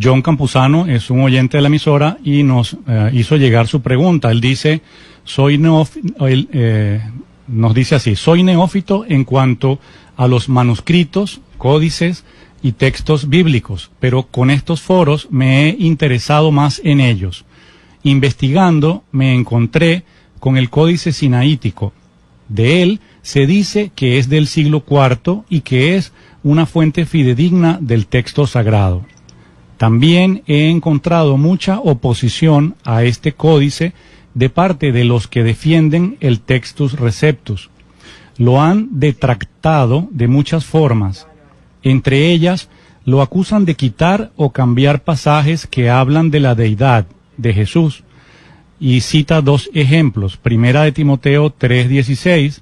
John Campuzano es un oyente de la emisora y nos hizo llegar su pregunta. Él dice, nos dice así: soy neófito en cuanto a los manuscritos, códices y textos bíblicos, pero con estos foros me he interesado más en ellos. Investigando me encontré con el Códice Sinaítico. De él se dice que es del siglo IV y que es una fuente fidedigna del texto sagrado. También he encontrado mucha oposición a este códice de parte de los que defienden el Textus Receptus. Lo han detractado de muchas formas. Entre ellas, lo acusan de quitar o cambiar pasajes que hablan de la deidad de Jesús. Y cita dos ejemplos. Primera de Timoteo 3:16.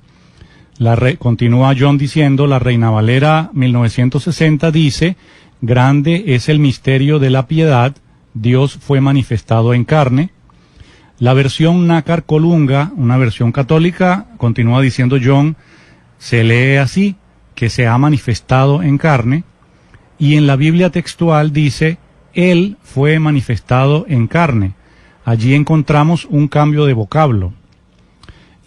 Continúa John diciendo, la Reina Valera 1960 dice: grande es el misterio de la piedad, Dios fue manifestado en carne. La versión Nácar Colunga, una versión católica, continúa diciendo John, se lee así, que se ha manifestado en carne. Y en la Biblia textual dice, Él fue manifestado en carne. Allí encontramos un cambio de vocablo.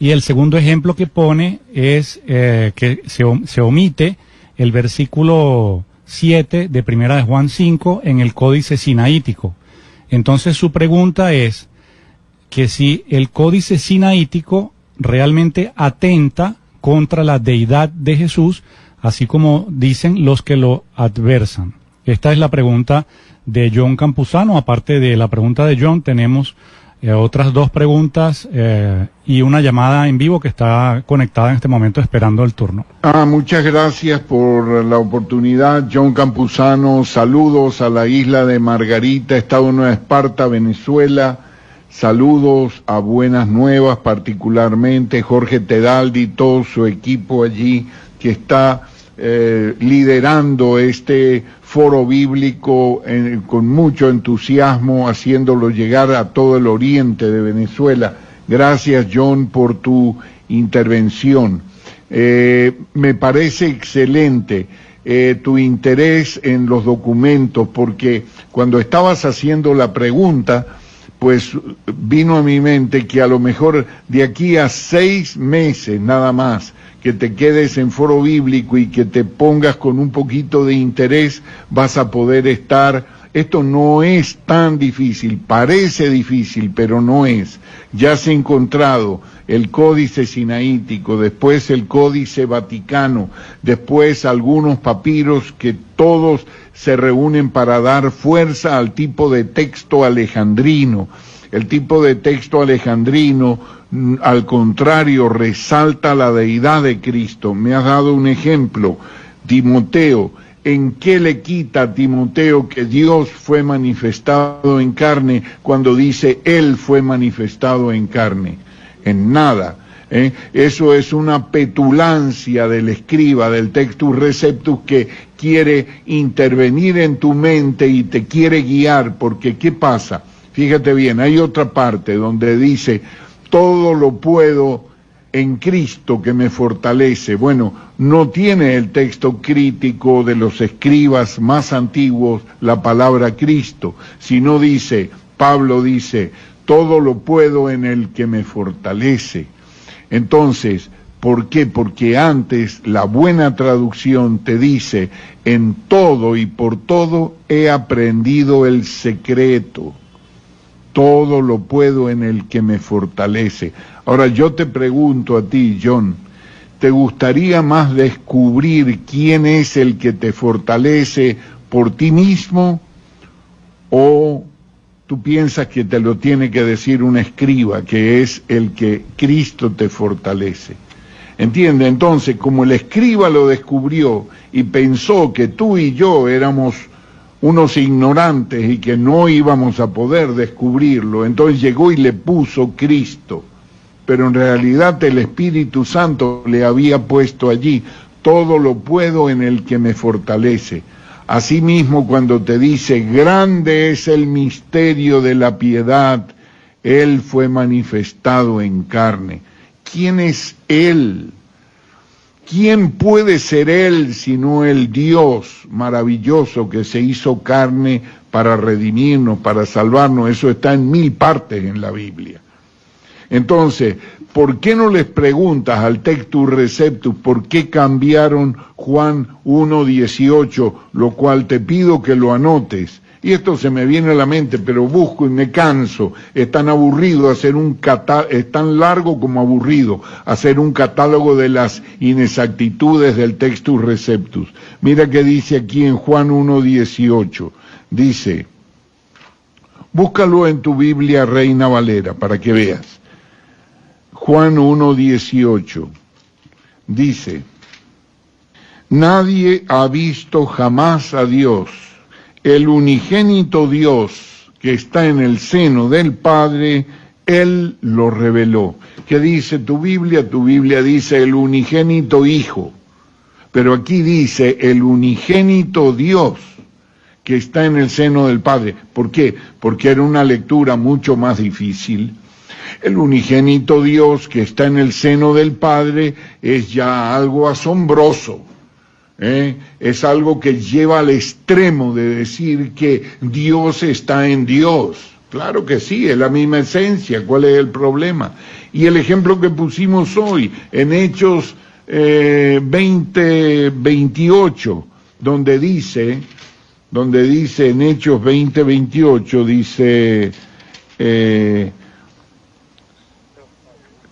Y el segundo ejemplo que pone es que se omite el versículo 7 de Primera de Juan 5 en el Códice Sinaítico. Entonces su pregunta es que si el Códice Sinaítico realmente atenta contra la deidad de Jesús, así como dicen los que lo adversan. Esta es la pregunta de John Campuzano. Aparte de la pregunta de John, tenemos otras dos preguntas y una llamada en vivo que está conectada en este momento esperando el turno. Muchas gracias por la oportunidad, John Campuzano. Saludos a la isla de Margarita, Estado de Nueva Esparta, Venezuela. Saludos a Buenas Nuevas, particularmente Jorge Tedaldi y todo su equipo allí que está liderando este foro bíblico con mucho entusiasmo, haciéndolo llegar a todo el oriente de Venezuela. Gracias, John, por tu intervención. Me parece excelente tu interés en los documentos, porque cuando estabas haciendo la pregunta, pues vino a mi mente que a lo mejor de aquí a 6 meses nada más, que te quedes en foro bíblico y que te pongas con un poquito de interés, vas a poder estar. Esto no es tan difícil, parece difícil, pero no es. Ya se ha encontrado el Códice Sinaítico, después el Códice Vaticano, después algunos papiros que todos se reúnen para dar fuerza al tipo de texto alejandrino. El tipo de texto alejandrino, al contrario, resalta la deidad de Cristo. Me has dado un ejemplo, Timoteo. ¿En qué le quita a Timoteo que Dios fue manifestado en carne cuando dice Él fue manifestado en carne? En nada. Eso es una petulancia del escriba, del Textus Receptus, que quiere intervenir en tu mente y te quiere guiar, porque ¿qué pasa? Fíjate bien, hay otra parte donde dice, todo lo puedo en Cristo que me fortalece. Bueno, no tiene el texto crítico de los escribas más antiguos la palabra Cristo, sino dice, Pablo dice, todo lo puedo en el que me fortalece. Entonces, ¿por qué? Porque antes la buena traducción te dice, en todo y por todo he aprendido el secreto. Todo lo puedo en el que me fortalece. Ahora yo te pregunto a ti, John, ¿te gustaría más descubrir quién es el que te fortalece por ti mismo? ¿O tú piensas que te lo tiene que decir un escriba, que es el que Cristo te fortalece? ¿Entiende? Entonces, como el escriba lo descubrió y pensó que tú y yo éramos unos ignorantes y que no íbamos a poder descubrirlo, entonces llegó y le puso Cristo, pero en realidad el Espíritu Santo le había puesto allí, todo lo puedo en el que me fortalece. Asimismo, cuando te dice, grande es el misterio de la piedad, Él fue manifestado en carne. ¿Quién es Él? ¿Quién puede ser Él sino el Dios maravilloso que se hizo carne para redimirnos, para salvarnos, eso está en 1000 partes en la Biblia. Entonces, ¿por qué no les preguntas al Textus Receptus por qué cambiaron Juan 1:18, lo cual te pido que lo anotes? Y esto se me viene a la mente, pero busco y me canso. Es tan aburrido hacer es tan largo como aburrido hacer un catálogo de las inexactitudes del Textus Receptus. Mira que dice aquí en Juan 1:18. Dice, búscalo en tu Biblia Reina Valera para que veas. Juan 1:18 dice, nadie ha visto jamás a Dios. El unigénito Dios que está en el seno del Padre, Él lo reveló. ¿Qué dice tu Biblia? Tu Biblia dice el unigénito Hijo, pero aquí dice el unigénito Dios que está en el seno del Padre. ¿Por qué? Porque era una lectura mucho más difícil. El unigénito Dios que está en el seno del Padre es ya algo asombroso. Es algo que lleva al extremo de decir que Dios está en Dios. Claro que sí, es la misma esencia. ¿Cuál es el problema? Y el ejemplo que pusimos hoy en Hechos 20:28, donde dice en Hechos 20:28, dice,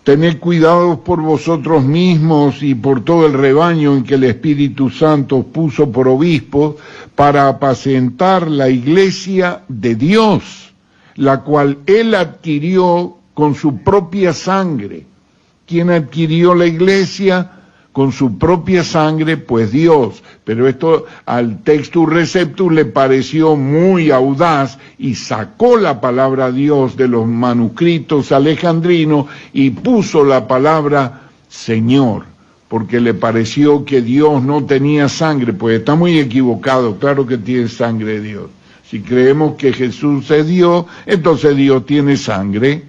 tened cuidado por vosotros mismos y por todo el rebaño en que el Espíritu Santo puso por obispos para apacentar la iglesia de Dios, la cual Él adquirió con su propia sangre. ¿Quién adquirió la iglesia? Con su propia sangre, pues Dios. Pero esto al Textus Receptus le pareció muy audaz y sacó la palabra Dios de los manuscritos alejandrinos y puso la palabra Señor, porque le pareció que Dios no tenía sangre. Pues está muy equivocado, claro que tiene sangre Dios. Si creemos que Jesús es Dios, entonces Dios tiene sangre.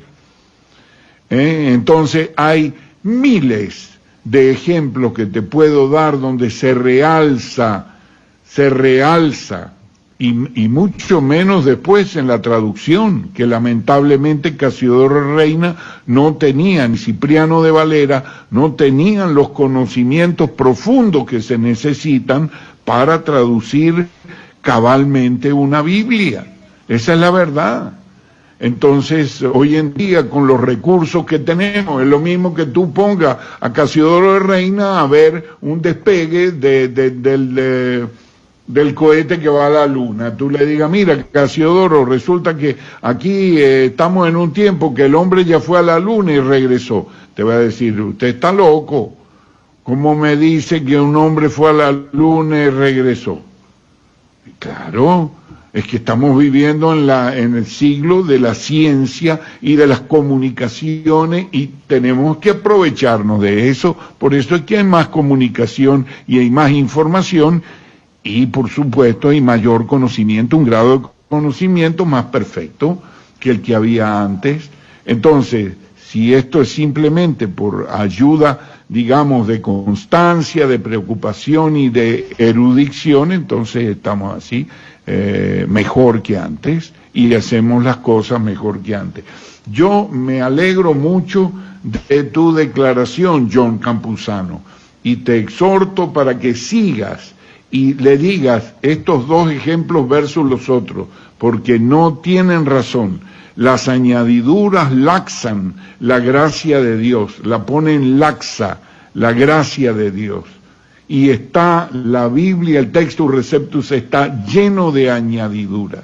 Entonces hay miles de ejemplos que te puedo dar donde se realza, y mucho menos después en la traducción, que lamentablemente Casiodoro Reina no tenía, ni Cipriano de Valera, no tenían los conocimientos profundos que se necesitan para traducir cabalmente una Biblia. Esa es la verdad. Entonces, hoy en día, con los recursos que tenemos, es lo mismo que tú pongas a Casiodoro de Reina a ver un despegue del cohete que va a la luna. Tú le digas, mira, Casiodoro, resulta que aquí estamos en un tiempo que el hombre ya fue a la luna y regresó. Te va a decir, usted está loco. ¿Cómo me dice que un hombre fue a la luna y regresó? Claro. Es que estamos viviendo en el siglo de la ciencia y de las comunicaciones y tenemos que aprovecharnos de eso. Por eso es que hay más comunicación y hay más información y, por supuesto, hay mayor conocimiento, un grado de conocimiento más perfecto que el que había antes. Entonces, si esto es simplemente por ayuda, digamos, de constancia, de preocupación y de erudición, entonces estamos así. Mejor que antes y hacemos las cosas mejor que antes. Yo me alegro mucho de tu declaración, John Campuzano, y te exhorto para que sigas y le digas estos dos ejemplos versus los otros, porque no tienen razón. Las añadiduras laxan la gracia de Dios, la ponen laxa la gracia de Dios. Y está la Biblia, el Textus Receptus está lleno de añadiduras.